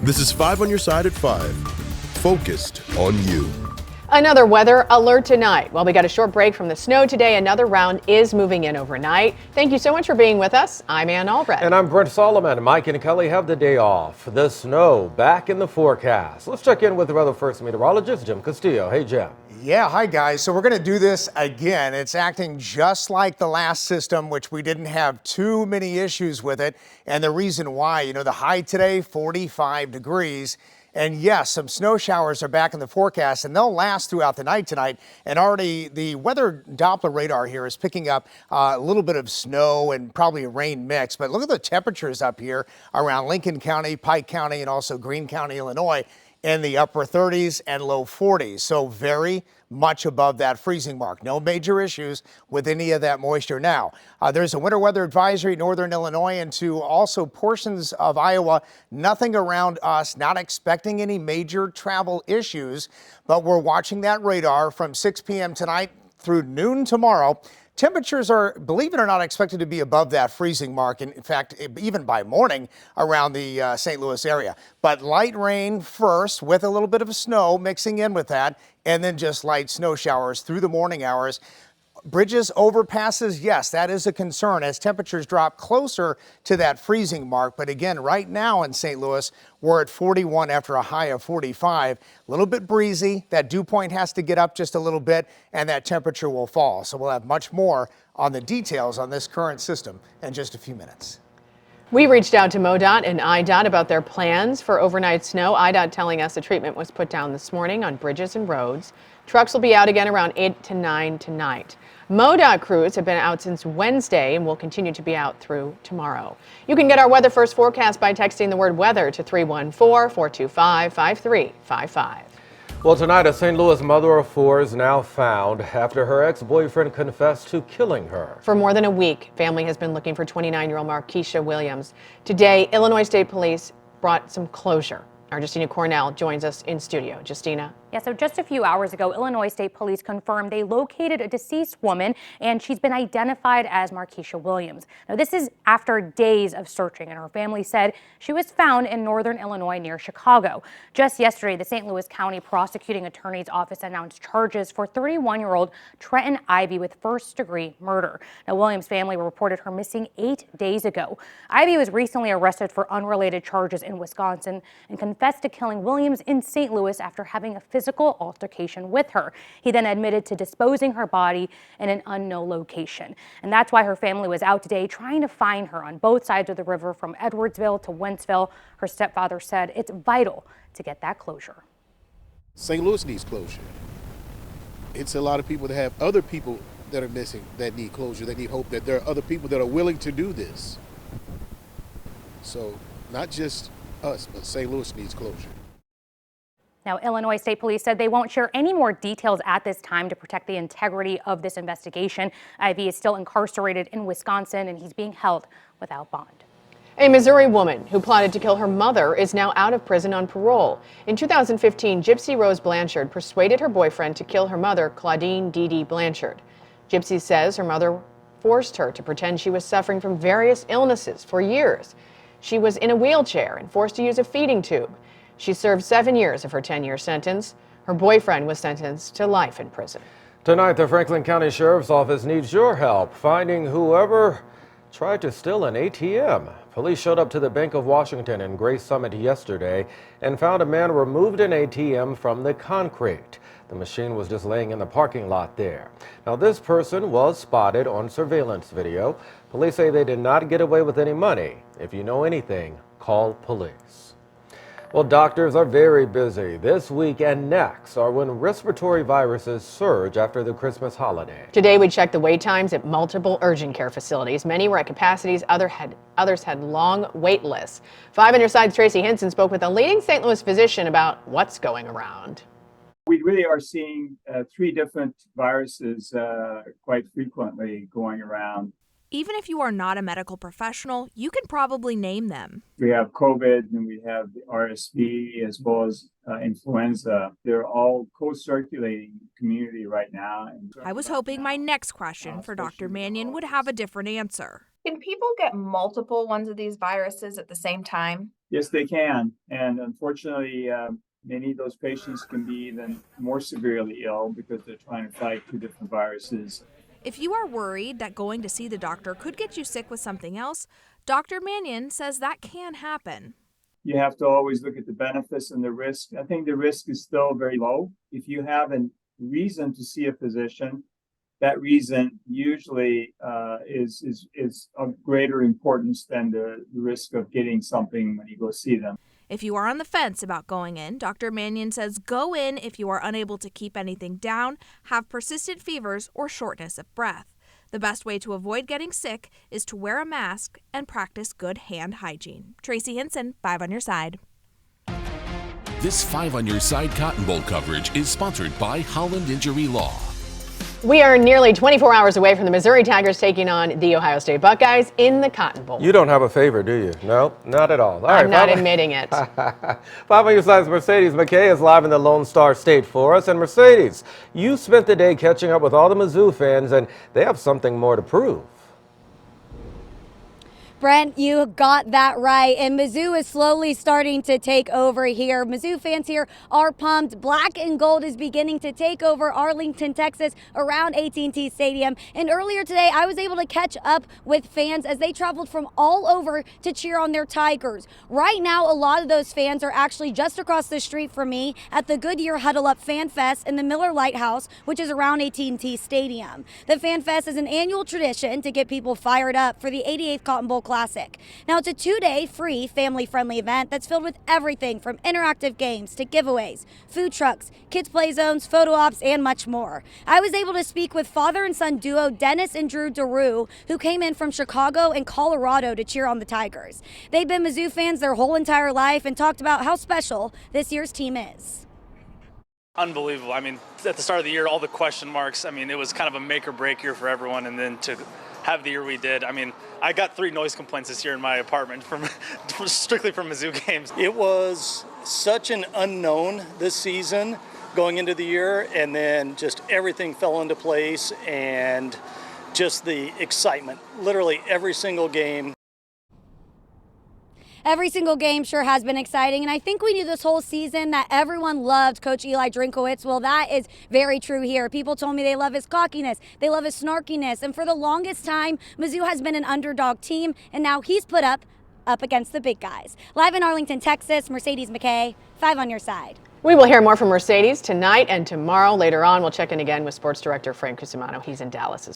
This is 5 on your side at 5. Focused on you. Another weather alert tonight. Well, we got a short break from the snow today. Another round is moving in overnight. Thank you so much for being with us. I'm Ann Albrecht. And I'm Brent Solomon. Mike and Kelly have the day off. The snow back in the forecast. Let's check in with the weather first meteorologist, Jim Castillo. Hey, Jim. Yeah, hi guys. So we're going to do this again. It's acting just like the last system, which we didn't have too many issues with it. And the reason why, the high today, 45 degrees. And yes, some snow showers are back in the forecast, and they'll last throughout the night tonight. And already the weather Doppler radar here is picking up a little bit of snow and probably a rain mix. But look at the temperatures up here around Lincoln County, Pike County, and also Greene County, Illinois, in the upper 30s and low 40s. So very much above that freezing mark. No major issues with any of that moisture now. There's a winter weather advisory, northern Illinois, and to also portions of Iowa. Nothing around us, not expecting any major travel issues, but we're watching that radar from 6 p.m. tonight through noon tomorrow. Temperatures are, believe it or not, expected to be above that freezing mark. In fact, even by morning around the St. Louis area. But light rain first with a little bit of snow mixing in with that, and then just light snow showers through the morning hours. Bridges, overpasses, yes, that is a concern as temperatures drop closer to that freezing mark. But again, right now in St. Louis, we're at 41 after a high of 45. A little bit breezy. That dew point has to get up just a little bit, and that temperature will fall. So we'll have much more on the details on this current system in just a few minutes. We reached out to MoDOT and IDOT about their plans for overnight snow. IDOT telling us the treatment was put down this morning on bridges and roads. Trucks will be out again around 8 to 9 tonight. MoDOT crews have been out since Wednesday and will continue to be out through tomorrow. You can get our Weather First forecast by texting the word weather to 314-425-5355. Well, tonight, a St. Louis mother of four is now found after her ex-boyfriend confessed to killing her. For more than a week, family has been looking for 29-year-old Markeisha Williams. Today, Illinois State Police brought some closure. Our Justina Cornell joins us in studio. Justina. Yeah, so just a few hours ago, Illinois State Police confirmed they located a deceased woman, and she's been identified as Markeisha Williams. Now, this is after days of searching, and her family said she was found in northern Illinois near Chicago. Just yesterday, the St. Louis County Prosecuting Attorney's Office announced charges for 31-year-old Trenton Ivy with first-degree murder. Now, Williams' family reported her missing 8 days ago. Ivy was recently arrested for unrelated charges in Wisconsin and confessed to killing Williams in St. Louis after having a physical altercation with her. He then admitted to disposing her body in an unknown location. And that's why her family was out today trying to find her on both sides of the river from Edwardsville to Wentzville. Her stepfather said it's vital to get that closure. St. Louis needs closure. It's a lot of people that have other people that are missing that need closure, that need hope, that there are other people that are willing to do this. So not just us, but St. Louis needs closure. Now, Illinois State Police said they won't share any more details at this time to protect the integrity of this investigation. Ivy is still incarcerated in Wisconsin, and he's being held without bond. A Missouri woman who plotted to kill her mother is now out of prison on parole. In 2015, Gypsy Rose Blanchard persuaded her boyfriend to kill her mother, Claudine Dee Dee Blanchard. Gypsy says her mother forced her to pretend she was suffering from various illnesses for years. She was in a wheelchair and forced to use a feeding tube. She served 7 years of her 10-year sentence. Her boyfriend was sentenced to life in prison. Tonight, the Franklin County Sheriff's Office needs your help finding whoever tried to steal an ATM. Police showed up to the Bank of Washington in Gray Summit yesterday and found a man removed an ATM from the concrete. The machine was just laying in the parking lot there. Now, this person was spotted on surveillance video. Police say they did not get away with any money. If you know anything, call police. Well, doctors are very busy. This week and next are when respiratory viruses surge after the Christmas holiday. Today, we checked the wait times at multiple urgent care facilities. Many were at capacities, others had long wait lists. 5 on your side's Tracy Henson spoke with a leading St. Louis physician about what's going around. We really are seeing 3 different viruses quite frequently going around. Even if you are not a medical professional, you can probably name them. We have COVID and we have the RSV as well as influenza. They're all co-circulating in the community right now. I was hoping my next question for Dr. Mannion would have a different answer. Can people get multiple ones of these viruses at the same time? Yes, they can. And unfortunately, many of those patients can be even more severely ill because they're trying to fight two different viruses. If you are worried that going to see the doctor could get you sick with something else, Dr. Mannion says that can happen. You have to always look at the benefits and the risk. I think the risk is still very low. If you have a reason to see a physician, that reason usually is of greater importance than the risk of getting something when you go see them. If you are on the fence about going in, Dr. Mannion says go in if you are unable to keep anything down, have persistent fevers, or shortness of breath. The best way to avoid getting sick is to wear a mask and practice good hand hygiene. Tracy Hinson, 5 on your side. This 5 on your side Cotton Bowl coverage is sponsored by Holland Injury Law. We are nearly 24 hours away from the Missouri Tigers taking on the Ohio State Buckeyes in the Cotton Bowl. You don't have a favor, do you? No, not at all. I'm not admitting it. 5 on your side's Mercedes McKay is live in the Lone Star State for us. And Mercedes, you spent the day catching up with all the Mizzou fans, and they have something more to prove. Brent, you got that right. And Mizzou is slowly starting to take over here. Mizzou fans here are pumped. Black and gold is beginning to take over Arlington, Texas, around AT&T Stadium. And earlier today, I was able to catch up with fans as they traveled from all over to cheer on their Tigers. Right now, a lot of those fans are actually just across the street from me at the Goodyear Huddle Up Fan Fest in the Miller Lighthouse, which is around AT&T Stadium. The Fan Fest is an annual tradition to get people fired up for the 88th Cotton Bowl Classic. Now, it's a 2-day free family-friendly event that's filled with everything from interactive games to giveaways, food trucks, kids play zones, photo ops, and much more. I was able to speak with father and son duo Dennis and Drew DeRue, who came in from Chicago and Colorado to cheer on the Tigers. They've been Mizzou fans their whole entire life and talked about how special this year's team is. Unbelievable. I mean, at the start of the year, all the question marks, I mean, it was kind of a make or break year for everyone, and then to have the year we did. I mean, I got 3 noise complaints this year in my apartment strictly from Mizzou games. It was such an unknown this season going into the year, and then just everything fell into place, and just the excitement, literally every single game. Every single game sure has been exciting, and I think we knew this whole season that everyone loved Coach Eli Drinkowitz. Well, that is very true here. People told me they love his cockiness, they love his snarkiness, and for the longest time, Mizzou has been an underdog team, and now he's put up against the big guys. Live in Arlington, Texas, Mercedes McKay, 5 on your side. We will hear more from Mercedes tonight and tomorrow. Later on, we'll check in again with Sports Director Frank Cusimano. He's in Dallas.